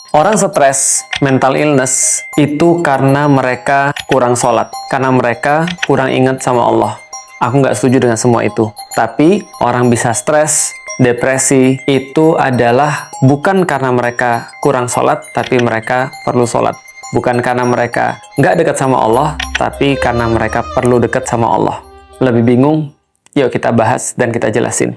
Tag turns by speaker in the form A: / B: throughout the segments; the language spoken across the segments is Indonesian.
A: Orang stres, mental illness, itu karena mereka kurang sholat. Karena mereka kurang ingat sama Allah. Aku nggak setuju dengan semua itu. Tapi, orang bisa stres, depresi, itu adalah bukan karena mereka kurang sholat, tapi mereka perlu sholat. Bukan karena mereka nggak dekat sama Allah, tapi karena mereka perlu dekat sama Allah. Lebih bingung? Yuk kita bahas dan kita jelasin.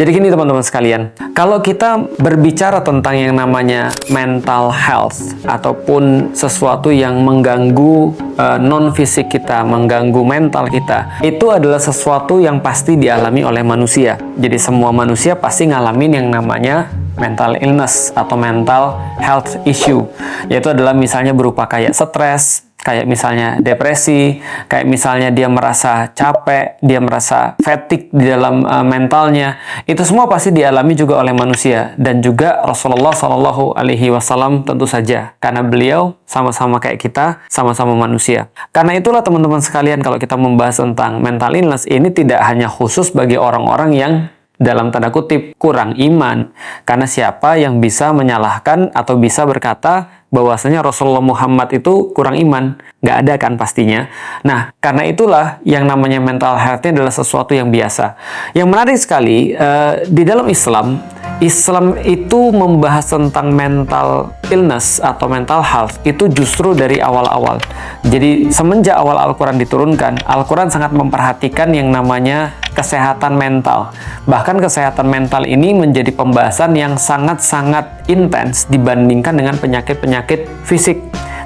A: Jadi gini teman-teman sekalian, kalau kita berbicara tentang yang namanya mental health ataupun sesuatu yang mengganggu non-fisik kita, mengganggu mental kita, itu adalah sesuatu yang pasti dialami oleh manusia. Jadi semua manusia pasti ngalamin yang namanya mental illness atau mental health issue, yaitu adalah misalnya berupa kayak stres, kayak misalnya depresi, kayak misalnya dia merasa capek, dia merasa fatigue di dalam mentalnya. Itu semua pasti dialami juga oleh manusia. Dan juga Rasulullah Shallallahu Alaihi Wasallam tentu saja. Karena beliau sama-sama kayak kita, sama-sama manusia. Karena itulah teman-teman sekalian, kalau kita membahas tentang mental illness, ini tidak hanya khusus bagi orang-orang yang dalam tanda kutip kurang iman. Karena siapa yang bisa menyalahkan atau bisa berkata bahwasanya Rasulullah Muhammad itu kurang iman? Nggak ada kan pastinya. Nah, karena itulah yang namanya mental health ini adalah sesuatu yang biasa. Yang menarik sekali, di dalam Islam itu membahas tentang mental illness atau mental health itu justru dari awal-awal. Jadi semenjak awal Al-Quran diturunkan, Al-Quran sangat memperhatikan yang namanya kesehatan mental. Bahkan kesehatan mental ini menjadi pembahasan yang sangat-sangat intens dibandingkan dengan penyakit-penyakit fisik.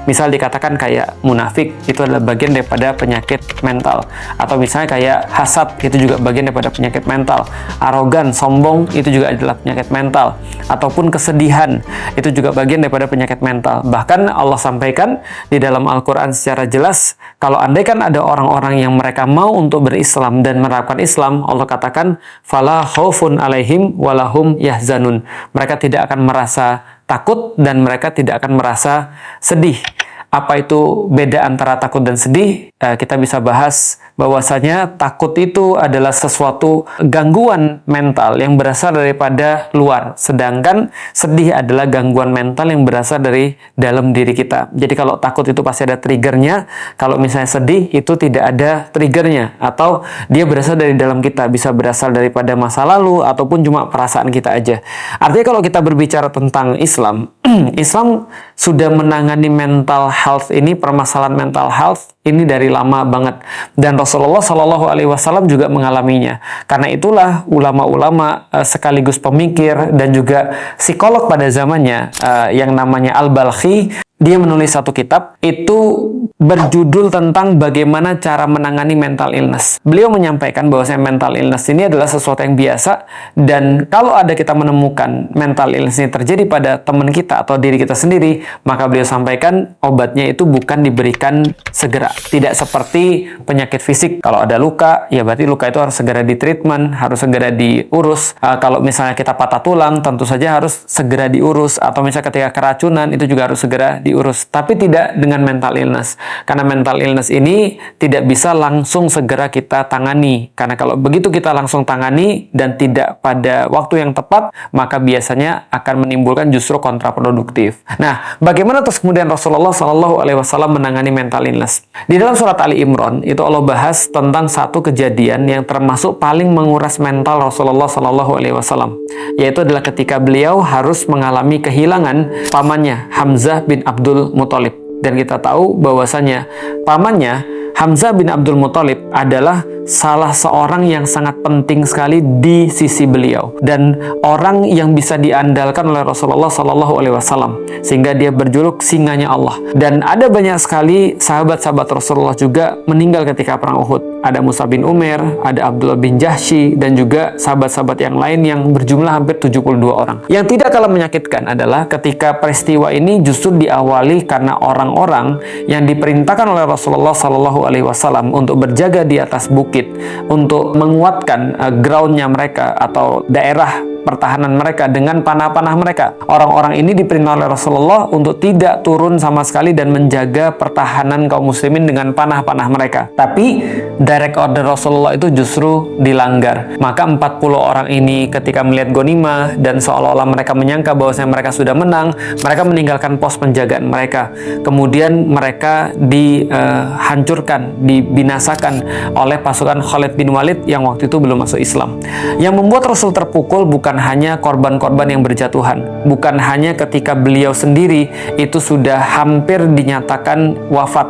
A: Misal dikatakan kayak munafik, itu adalah bagian daripada penyakit mental. Atau misalnya kayak hasad, itu juga bagian daripada penyakit mental. Arogan, sombong, itu juga adalah penyakit mental. Ataupun kesedihan, itu juga bagian daripada penyakit mental. Bahkan Allah sampaikan di dalam Al-Quran secara jelas, kalau andaikan ada orang-orang yang mereka mau untuk berislam dan menerapkan Islam, Allah katakan, fala khaufun alaihim walahum yahzanun. Mereka tidak akan merasa takut dan mereka tidak akan merasa sedih. Apa itu beda antara takut dan sedih? Kita bisa bahas bahwasanya takut itu adalah sesuatu gangguan mental yang berasal daripada luar. Sedangkan sedih adalah gangguan mental yang berasal dari dalam diri kita. Jadi kalau takut itu pasti ada triggernya. Kalau misalnya sedih itu tidak ada triggernya. Atau dia berasal dari dalam kita. Bisa berasal daripada masa lalu ataupun cuma perasaan kita aja. Artinya kalau kita berbicara tentang Islam, Islam sudah menangani mental health ini, permasalahan mental health ini dari lama banget, dan Rasulullah Shallallahu Alaihi Wasallam juga mengalaminya. Karena itulah ulama-ulama sekaligus pemikir dan juga psikolog pada zamannya yang namanya Al-Balkhi, dia menulis satu kitab itu berjudul tentang bagaimana cara menangani mental illness. Beliau menyampaikan bahwa mental illness ini adalah sesuatu yang biasa, dan kalau ada kita menemukan mental illness ini terjadi pada teman kita atau diri kita sendiri, maka beliau sampaikan obatnya itu bukan diberikan segera. Tidak seperti penyakit fisik. Kalau ada luka, ya berarti luka itu harus segera ditreatment, harus segera diurus. Kalau misalnya kita patah tulang, tentu saja harus segera diurus. Atau misalnya ketika keracunan, itu juga harus segera diurus. Tapi tidak dengan mental illness. Karena mental illness ini tidak bisa langsung segera kita tangani. Karena kalau begitu kita langsung tangani dan tidak pada waktu yang tepat, maka biasanya akan menimbulkan justru kontraproduktif. Nah, bagaimana terus kemudian Rasulullah Shallallahu Alaihi Wasallam menangani mental illness? Di dalam surat Ali Imran itu Allah bahas tentang satu kejadian yang termasuk paling menguras mental Rasulullah Shallallahu Alaihi Wasallam, yaitu adalah ketika beliau harus mengalami kehilangan pamannya Hamzah bin Abdul Muthalib. Dan kita tahu bahwasanya pamannya Hamzah bin Abdul Muthalib adalah salah seorang yang sangat penting sekali di sisi beliau dan orang yang bisa diandalkan oleh Rasulullah Shallallahu Alaihi Wasallam, sehingga dia berjuluk singanya Allah. Dan ada banyak sekali sahabat-sahabat Rasulullah juga meninggal ketika perang Uhud. Ada Mus'ab bin Umair, ada Abdullah bin Jahsy, dan juga sahabat-sahabat yang lain yang berjumlah hampir 72 orang. Yang tidak kalah menyakitkan adalah ketika peristiwa ini justru diawali karena orang-orang yang diperintahkan oleh Rasulullah Shallallahu Alaihi Wasallam untuk berjaga di atas bukit, untuk menguatkan groundnya mereka atau daerah pertahanan mereka, dengan panah-panah mereka. Orang-orang ini diperintah oleh Rasulullah untuk tidak turun sama sekali dan menjaga pertahanan kaum muslimin dengan panah-panah mereka. Tapi direct order Rasulullah itu justru dilanggar. Maka 40 orang ini ketika melihat ghanimah dan seolah-olah mereka menyangka bahwasanya mereka sudah menang, mereka meninggalkan pos penjagaan mereka. Kemudian mereka dihancurkan, dibinasakan oleh pasukan Khalid bin Walid yang waktu itu belum masuk Islam. Yang membuat Rasul terpukul bukan hanya korban-korban yang berjatuhan, bukan hanya ketika beliau sendiri itu sudah hampir dinyatakan wafat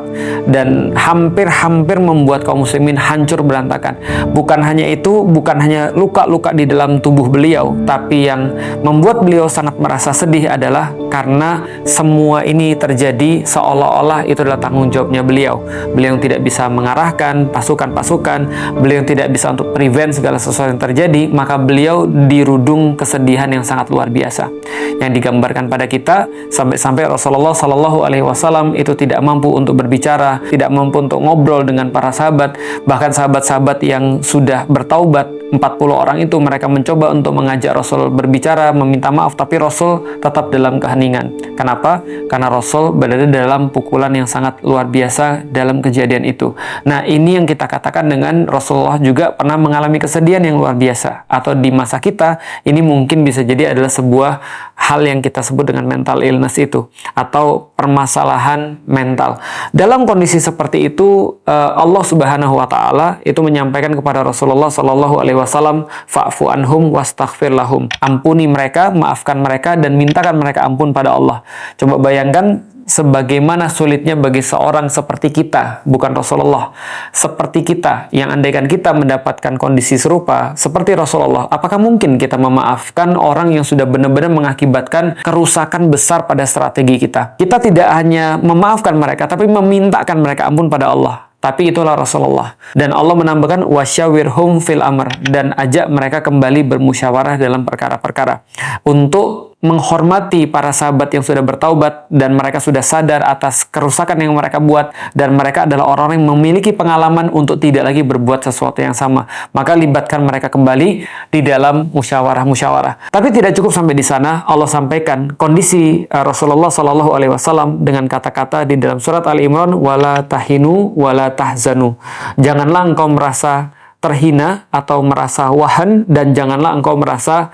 A: dan hampir-hampir membuat kaum muslimin hancur berantakan. Bukan hanya itu, bukan hanya luka-luka di dalam tubuh beliau, tapi yang membuat beliau sangat merasa sedih adalah karena semua ini terjadi seolah-olah itu adalah tanggung jawabnya beliau. Beliau yang tidak bisa mengarahkan pasukan-pasukan, beliau yang tidak bisa untuk prevent segala sesuatu yang terjadi, maka beliau dirudung kesedihan yang sangat luar biasa. Yang digambarkan pada kita sampai-sampai Rasulullah Shallallahu Alaihi Wasallam itu tidak mampu untuk berbicara, tidak mampu untuk ngobrol dengan para sahabat, bahkan sahabat-sahabat yang sudah bertaubat 40 orang itu mereka mencoba untuk mengajak Rasul berbicara, meminta maaf, tapi Rasul tetap dalam keheningan. Kenapa? Karena Rasul berada dalam pukulan yang sangat luar biasa dalam kejadian itu. Nah, ini yang kita katakan dengan Rasulullah juga pernah mengalami kesedihan yang luar biasa. Atau di masa kita, ini mungkin bisa jadi adalah sebuah hal yang kita sebut dengan mental illness itu, atau permasalahan mental. Dalam kondisi seperti itu, Allah Subhanahu wa Ta'ala itu menyampaikan kepada Rasulullah Sallallahu Alaihi Wasallam, fa'fu anhum wastaghfir lahum. Ampuni mereka, maafkan mereka, dan mintakan mereka ampun pada Allah. Coba bayangkan sebagaimana sulitnya bagi seorang seperti kita, bukan Rasulullah, seperti kita, yang andaikan kita mendapatkan kondisi serupa seperti Rasulullah, apakah mungkin kita memaafkan orang yang sudah benar-benar mengakibatkan kerusakan besar pada strategi kita? Kita tidak hanya memaafkan mereka, tapi memintakan mereka ampun pada Allah. Tapi itulah Rasulullah. Dan Allah menambahkan wasyawirhum fil amr, dan ajak mereka kembali bermusyawarah dalam perkara-perkara. Untuk menghormati para sahabat yang sudah bertaubat dan mereka sudah sadar atas kerusakan yang mereka buat, dan mereka adalah orang-orang yang memiliki pengalaman untuk tidak lagi berbuat sesuatu yang sama. Maka libatkan mereka kembali di dalam musyawarah-musyawarah. Tapi tidak cukup sampai di sana. Allah sampaikan kondisi Rasulullah Shallallahu Alaihi Wasallam dengan kata-kata di dalam surat Ali Imran, wala tahinu wala tahzanu. Janganlah engkau merasa terhina atau merasa wahan, dan janganlah engkau merasa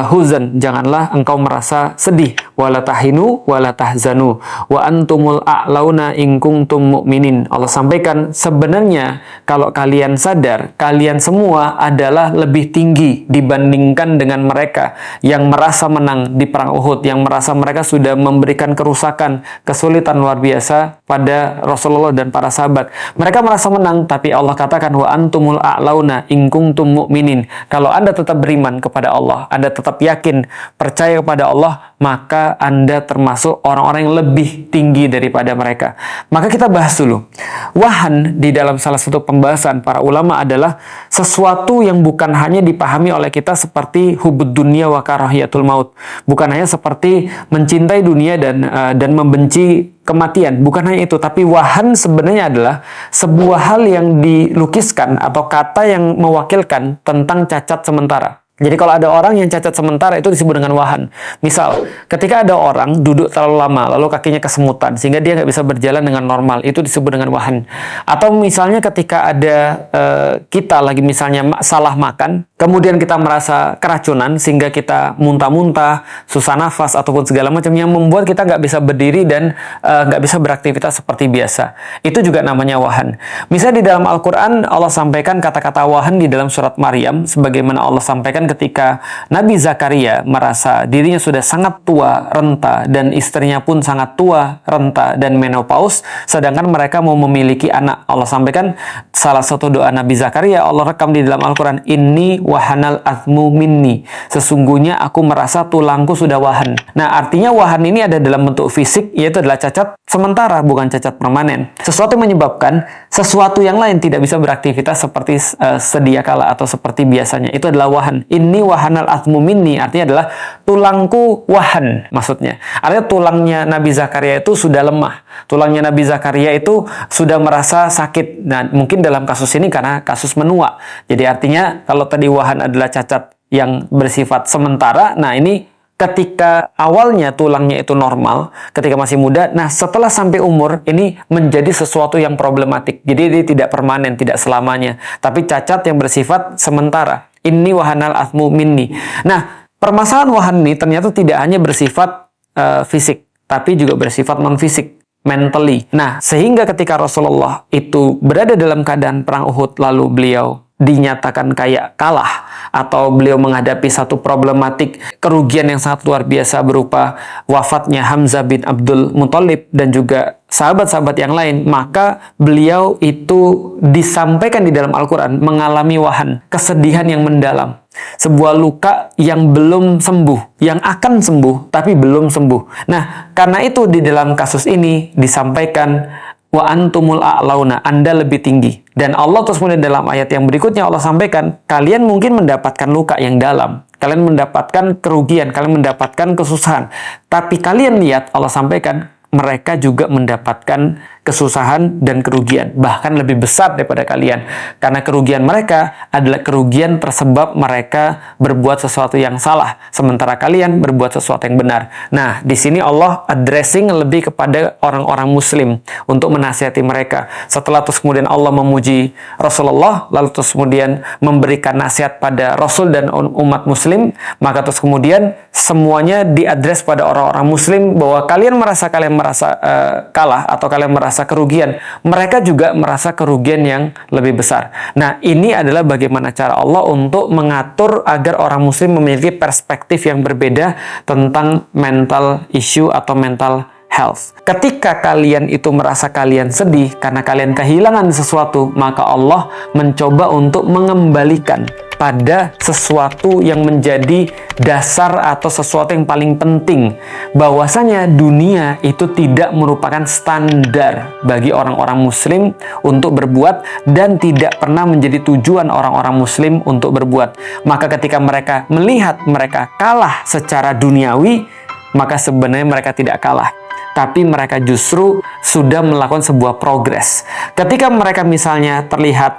A: huzan, janganlah engkau merasa sedih. Wala tahinu wala tahzanu wa antumul a'launa in kuntum mu'minin. Allah sampaikan sebenarnya kalau kalian sadar, kalian semua adalah lebih tinggi dibandingkan dengan mereka yang merasa menang di perang Uhud, yang merasa mereka sudah memberikan kerusakan, kesulitan luar biasa pada Rasulullah dan para sahabat. Mereka merasa menang, tapi Allah katakan wa antumul a'launa in kuntum mu'minin. Kalau Anda tetap beriman kepada Allah, Anda tetap yakin, percaya kepada Allah, maka Anda termasuk orang-orang yang lebih tinggi daripada mereka. Maka kita bahas dulu. Wahan di dalam salah satu pembahasan para ulama adalah sesuatu yang bukan hanya dipahami oleh kita seperti hubud dunia wa karahiyatul maut. Bukan hanya seperti mencintai dunia dan membenci kematian. Bukan hanya itu, tapi wahan sebenarnya adalah sebuah hal yang dilukiskan atau kata yang mewakilkan tentang cacat sementara. Jadi kalau ada orang yang cacat sementara itu disebut dengan wahan. Misal, ketika ada orang duduk terlalu lama, lalu kakinya kesemutan, sehingga dia nggak bisa berjalan dengan normal, itu disebut dengan wahan. Atau misalnya ketika ada kita lagi misalnya salah makan, kemudian kita merasa keracunan, sehingga kita muntah-muntah, susah nafas, ataupun segala macam yang membuat kita nggak bisa berdiri dan nggak bisa beraktivitas seperti biasa. Itu juga namanya wahan. Misalnya di dalam Al-Quran, Allah sampaikan kata-kata wahan di dalam surat Maryam, sebagaimana Allah sampaikan ketika Nabi Zakaria merasa dirinya sudah sangat tua, renta, dan istrinya pun sangat tua, renta, dan menopause, sedangkan mereka mau memiliki anak. Allah sampaikan salah satu doa Nabi Zakaria, Allah rekam di dalam Al-Quran, inni wahanal azmu minni, sesungguhnya aku merasa tulangku sudah wahan. Nah, artinya wahan ini ada dalam bentuk fisik, yaitu adalah cacat sementara, bukan cacat permanen. Sesuatu yang menyebabkan sesuatu yang lain tidak bisa beraktivitas seperti sedia kala atau seperti biasanya. Itu adalah wahan. Ini wahanal azmu minni, artinya adalah tulangku wahan, maksudnya. Artinya tulangnya Nabi Zakaria itu sudah lemah. Tulangnya Nabi Zakaria itu sudah merasa sakit. Nah, mungkin dalam kasus ini karena kasus menua. Jadi artinya kalau tadi wahan adalah cacat yang bersifat sementara. Nah, ini ketika awalnya tulangnya itu normal, ketika masih muda, nah setelah sampai umur, ini menjadi sesuatu yang problematik. Jadi dia tidak permanen, tidak selamanya. Tapi cacat yang bersifat sementara. Inni wahanal athmu minni. Nah, permasalahan wahan ini ternyata tidak hanya bersifat fisik, tapi juga bersifat non-fisik, mentally. Nah, sehingga ketika Rasulullah itu berada dalam keadaan perang Uhud, lalu beliau dinyatakan kayak kalah, atau beliau menghadapi satu problematik kerugian yang sangat luar biasa berupa wafatnya Hamzah bin Abdul Muthalib dan juga sahabat-sahabat yang lain, maka beliau itu disampaikan di dalam Al-Quran mengalami wahan, kesedihan yang mendalam, sebuah luka yang belum sembuh, yang akan sembuh tapi belum sembuh. Nah, karena itu di dalam kasus ini disampaikan wa antumul a'launa, Anda lebih tinggi. Dan Allah terus kemudian dalam ayat yang berikutnya Allah sampaikan, kalian mungkin mendapatkan luka yang dalam, kalian mendapatkan kerugian, kalian mendapatkan kesusahan. Tapi kalian lihat, Allah sampaikan, mereka juga mendapatkan kesusahan dan kerugian, bahkan lebih besar daripada kalian. Karena kerugian mereka adalah kerugian tersebab mereka berbuat sesuatu yang salah, sementara kalian berbuat sesuatu yang benar. Nah, di sini Allah addressing lebih kepada orang-orang Muslim untuk menasihati mereka. Setelah terus kemudian Allah memuji Rasulullah, lalu terus kemudian memberikan nasihat pada Rasul dan umat Muslim, maka terus kemudian semuanya diadres pada orang-orang Muslim bahwa kalian merasa kalah atau kalian merasa kerugian, mereka juga merasa kerugian yang lebih besar. Nah, ini adalah bagaimana cara Allah untuk mengatur agar orang Muslim memiliki perspektif yang berbeda tentang mental issue atau mental health. Ketika kalian itu merasa kalian sedih karena kalian kehilangan sesuatu, maka Allah mencoba untuk mengembalikan pada sesuatu yang menjadi dasar atau sesuatu yang paling penting, bahwasanya dunia itu tidak merupakan standar bagi orang-orang Muslim untuk berbuat dan tidak pernah menjadi tujuan orang-orang Muslim untuk berbuat. Maka ketika mereka melihat mereka kalah secara duniawi, maka sebenarnya mereka tidak kalah, tapi mereka justru sudah melakukan sebuah progres. Ketika mereka misalnya terlihat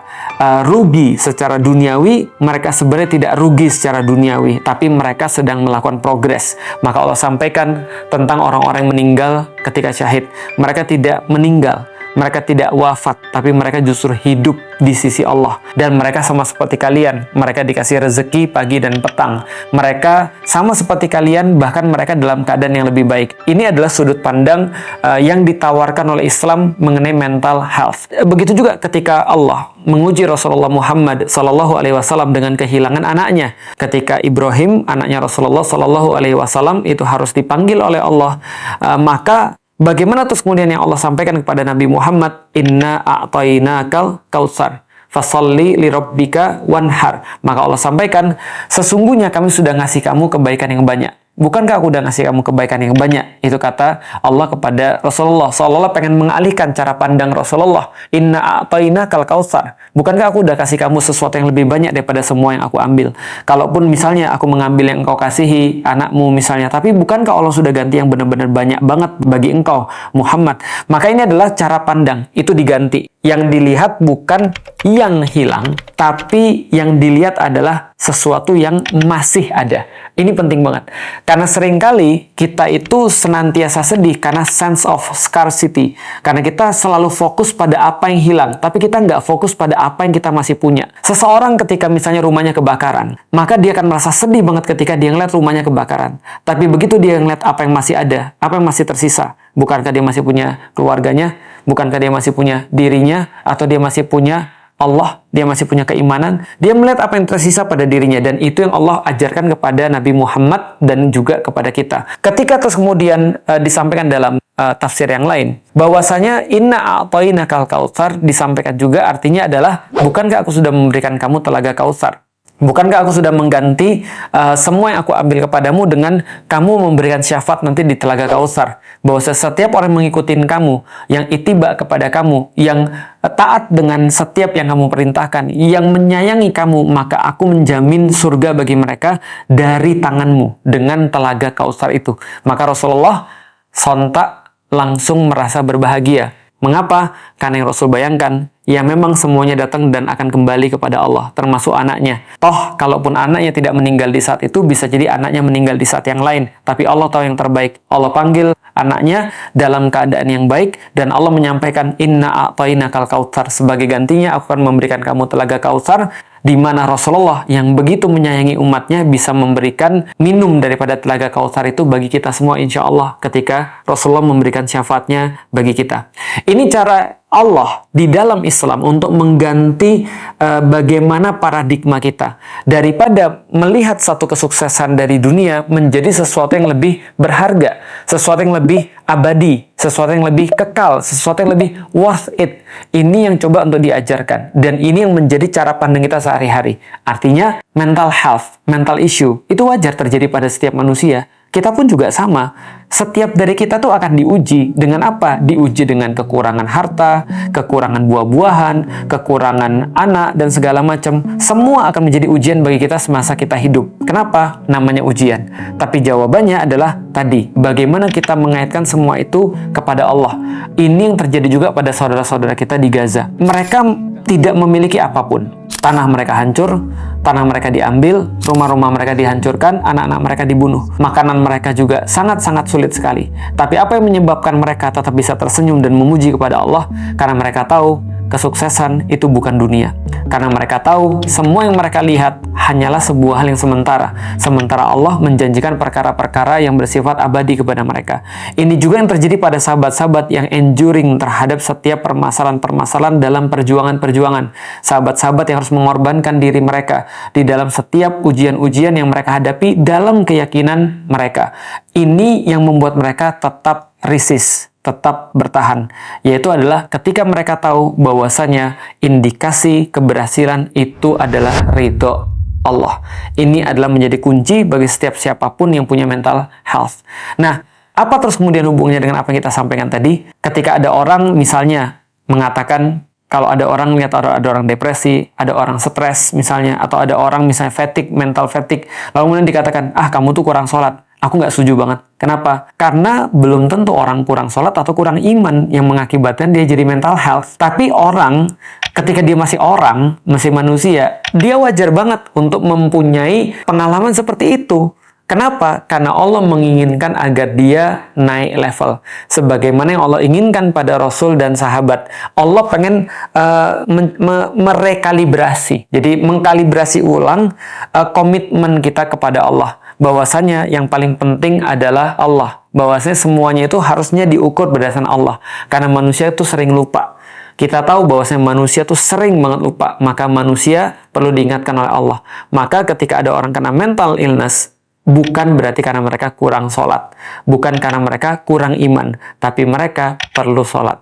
A: rugi secara duniawi, mereka sebenarnya tidak rugi secara duniawi, tapi mereka sedang melakukan progres. Maka Allah sampaikan tentang orang-orang yang meninggal ketika syahid. Mereka tidak meninggal, mereka tidak wafat, tapi mereka justru hidup di sisi Allah. Dan mereka sama seperti kalian, mereka dikasih rezeki pagi dan petang. Mereka sama seperti kalian, bahkan mereka dalam keadaan yang lebih baik. Ini adalah sudut pandang yang ditawarkan oleh Islam mengenai mental health. Begitu juga ketika Allah menguji Rasulullah Muhammad SAW dengan kehilangan anaknya. Ketika Ibrahim, anaknya Rasulullah SAW, itu harus dipanggil oleh Allah, maka bagaimana terus kemudian yang Allah sampaikan kepada Nabi Muhammad, Inna a'tainakal kautsar fasalli lirabbika wanhar. Maka Allah sampaikan, sesungguhnya kami sudah ngasih kamu kebaikan yang banyak. Bukankah aku udah ngasih kamu kebaikan yang banyak? Itu kata Allah kepada Rasulullah. Seolah-olah pengen mengalihkan cara pandang Rasulullah. Inna a'tainakal kautsar. Bukankah aku udah kasih kamu sesuatu yang lebih banyak daripada semua yang aku ambil? Kalaupun misalnya aku mengambil yang engkau kasihi, anakmu misalnya, tapi bukankah Allah sudah ganti yang benar-benar banyak banget bagi engkau, Muhammad? Maka ini adalah cara pandang. Itu diganti. Yang dilihat bukan yang hilang, tapi yang dilihat adalah sesuatu yang masih ada. Ini penting banget. Karena seringkali kita itu senantiasa sedih karena sense of scarcity. Karena kita selalu fokus pada apa yang hilang, tapi kita nggak fokus pada apa yang kita masih punya. Seseorang ketika misalnya rumahnya kebakaran, maka dia akan merasa sedih banget ketika dia ngeliat rumahnya kebakaran. Tapi begitu dia ngeliat apa yang masih ada, apa yang masih tersisa, bukankah dia masih punya keluarganya? Bukankah dia masih punya dirinya? Atau dia masih punya Allah, dia masih punya keimanan, dia melihat apa yang tersisa pada dirinya, dan itu yang Allah ajarkan kepada Nabi Muhammad dan juga kepada kita. Ketika terus kemudian disampaikan dalam tafsir yang lain, bahwasanya inna a'tainakal kautsar disampaikan juga artinya adalah, bukankah aku sudah memberikan kamu telaga kautsar? Bukankah aku sudah mengganti semua yang aku ambil kepadamu dengan kamu memberikan syafaat nanti di telaga Kautsar? Bahwa setiap orang mengikuti kamu, yang ittiba kepada kamu, yang taat dengan setiap yang kamu perintahkan, yang menyayangi kamu, maka aku menjamin surga bagi mereka dari tanganmu dengan telaga Kautsar itu. Maka Rasulullah sontak langsung merasa berbahagia. Mengapa? Karena yang Rasul bayangkan, ya memang semuanya datang dan akan kembali kepada Allah, termasuk anaknya. Toh, kalaupun anaknya tidak meninggal di saat itu, bisa jadi anaknya meninggal di saat yang lain. Tapi Allah tahu yang terbaik. Allah panggil anaknya dalam keadaan yang baik, dan Allah menyampaikan, Inna a'tainakal kautsar. Sebagai gantinya, aku akan memberikan kamu telaga kautsar, di mana Rasulullah yang begitu menyayangi umatnya bisa memberikan minum daripada telaga kautsar itu bagi kita semua insya Allah ketika Rasulullah memberikan syafaatnya bagi kita. Ini cara Allah di dalam Islam untuk mengganti bagaimana paradigma kita. Daripada melihat satu kesuksesan dari dunia menjadi sesuatu yang lebih berharga, sesuatu yang lebih abadi, sesuatu yang lebih kekal, sesuatu yang lebih worth it. Ini yang coba untuk diajarkan. Dan ini yang menjadi cara pandang kita sehari-hari. Artinya, mental health, mental issue, itu wajar terjadi pada setiap manusia. Kita pun juga sama. Setiap dari kita tuh akan diuji. Dengan apa? Diuji dengan kekurangan harta, kekurangan buah-buahan, kekurangan anak, dan segala macam. Semua akan menjadi ujian bagi kita semasa kita hidup. Kenapa? Namanya ujian. Tapi jawabannya adalah tadi, bagaimana kita mengaitkan semua itu kepada Allah. Ini yang terjadi juga pada saudara-saudara kita di Gaza. Mereka tidak memiliki apapun. Tanah mereka hancur, tanah mereka diambil, rumah-rumah mereka dihancurkan, anak-anak mereka dibunuh. Makanan mereka juga sangat-sangat sulit sekali. Tapi apa yang menyebabkan mereka tetap bisa tersenyum dan memuji kepada Allah? Karena mereka tahu kesuksesan itu bukan dunia. Karena mereka tahu semua yang mereka lihat hanyalah sebuah hal yang sementara. Sementara Allah menjanjikan perkara-perkara yang bersifat abadi kepada mereka. Ini juga yang terjadi pada sahabat-sahabat yang enduring terhadap setiap permasalahan-permasalahan dalam perjuangan-perjuangan. Sahabat-sahabat yang harus mengorbankan diri mereka di dalam setiap ujian-ujian yang mereka hadapi dalam keyakinan mereka. Ini yang membuat mereka tetap resist, tetap bertahan, yaitu adalah ketika mereka tahu bahwasanya indikasi keberhasilan itu adalah ridho Allah. Ini adalah menjadi kunci bagi setiap siapapun yang punya mental health. Nah, apa terus kemudian hubungannya dengan apa yang kita sampaikan tadi? Ketika ada orang misalnya mengatakan, kalau ada orang lihat ada orang depresi, ada orang stres misalnya, atau ada orang misalnya fatigue, mental fatigue, lalu kemudian dikatakan, kamu tuh kurang sholat. Aku nggak setuju banget. Kenapa? Karena belum tentu orang kurang sholat atau kurang iman yang mengakibatkan dia jadi mental health. Tapi orang, ketika dia masih orang, masih manusia, dia wajar banget untuk mempunyai pengalaman seperti itu. Kenapa? Karena Allah menginginkan agar dia naik level. Sebagaimana yang Allah inginkan pada Rasul dan sahabat. Allah pengen merekalibrasi. Jadi mengkalibrasi ulang komitmen kita kepada Allah. Bahwasanya yang paling penting adalah Allah. Bahwasanya semuanya itu harusnya diukur berdasarkan Allah. Karena manusia itu sering lupa. Kita tahu bahwasanya manusia itu sering banget lupa. Maka manusia perlu diingatkan oleh Allah. Maka ketika ada orang kena mental illness, bukan berarti karena mereka kurang sholat. Bukan karena mereka kurang iman. Tapi mereka perlu sholat.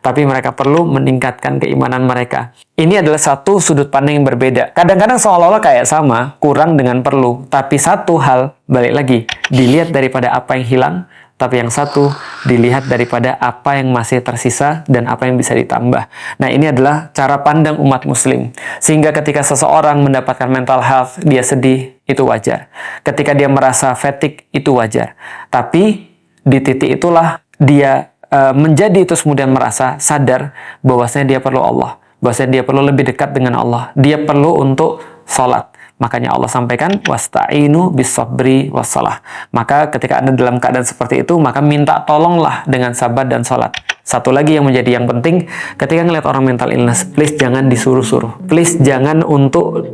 A: Tapi mereka perlu meningkatkan keimanan mereka. Ini adalah satu sudut pandang yang berbeda. Kadang-kadang seolah-olah kayak sama, kurang dengan perlu. Tapi satu hal, balik lagi, dilihat daripada apa yang hilang, tapi yang satu, dilihat daripada apa yang masih tersisa dan apa yang bisa ditambah. Nah, ini adalah cara pandang umat muslim. Sehingga ketika seseorang mendapatkan mental health, dia sedih, itu wajar. Ketika dia merasa fatigue, itu wajar. Tapi di titik itulah dia menjadi itu kemudian merasa sadar bahwasanya dia perlu Allah, bahwasanya dia perlu lebih dekat dengan Allah, dia perlu untuk sholat. Makanya Allah sampaikan wasta'inu bis-sabri was-shalah. Maka ketika Anda dalam keadaan seperti itu, maka minta tolonglah dengan sabar dan sholat. Satu lagi yang menjadi yang penting, ketika ngeliat orang mental illness, please jangan disuruh-suruh, please jangan untuk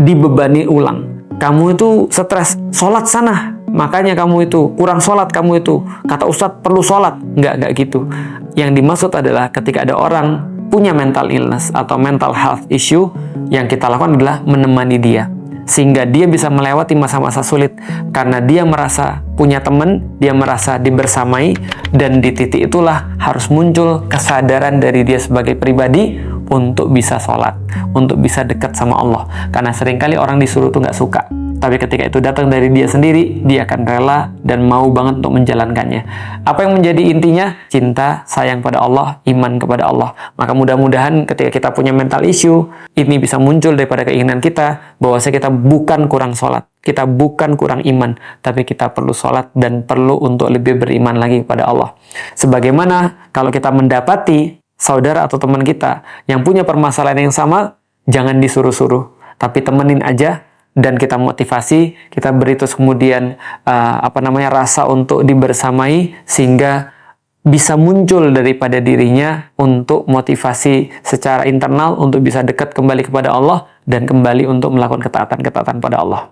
A: dibebani ulang. Kamu itu stres, sholat sana. Makanya kamu itu kurang sholat, kamu itu kata Ustadz perlu sholat. Nggak gitu. Yang dimaksud adalah ketika ada orang punya mental illness atau mental health issue, yang kita lakukan adalah menemani dia sehingga dia bisa melewati masa-masa sulit karena dia merasa punya teman, dia merasa dibersamai, dan di titik itulah harus muncul kesadaran dari dia sebagai pribadi untuk bisa sholat, untuk bisa dekat sama Allah. Karena seringkali orang disuruh tuh nggak suka. Tapi ketika itu datang dari dia sendiri, dia akan rela dan mau banget untuk menjalankannya. Apa yang menjadi intinya? Cinta, sayang pada Allah, iman kepada Allah. Maka mudah-mudahan ketika kita punya mental issue, ini bisa muncul daripada keinginan kita, bahwasanya kita bukan kurang sholat, kita bukan kurang iman, tapi kita perlu sholat dan perlu untuk lebih beriman lagi kepada Allah. Sebagaimana kalau kita mendapati saudara atau teman kita yang punya permasalahan yang sama, jangan disuruh-suruh, tapi temenin aja, dan kita motivasi, kita beri terus kemudian rasa untuk dibersamai, sehingga bisa muncul daripada dirinya untuk motivasi secara internal untuk bisa dekat kembali kepada Allah dan kembali untuk melakukan ketaatan-ketaatan pada Allah.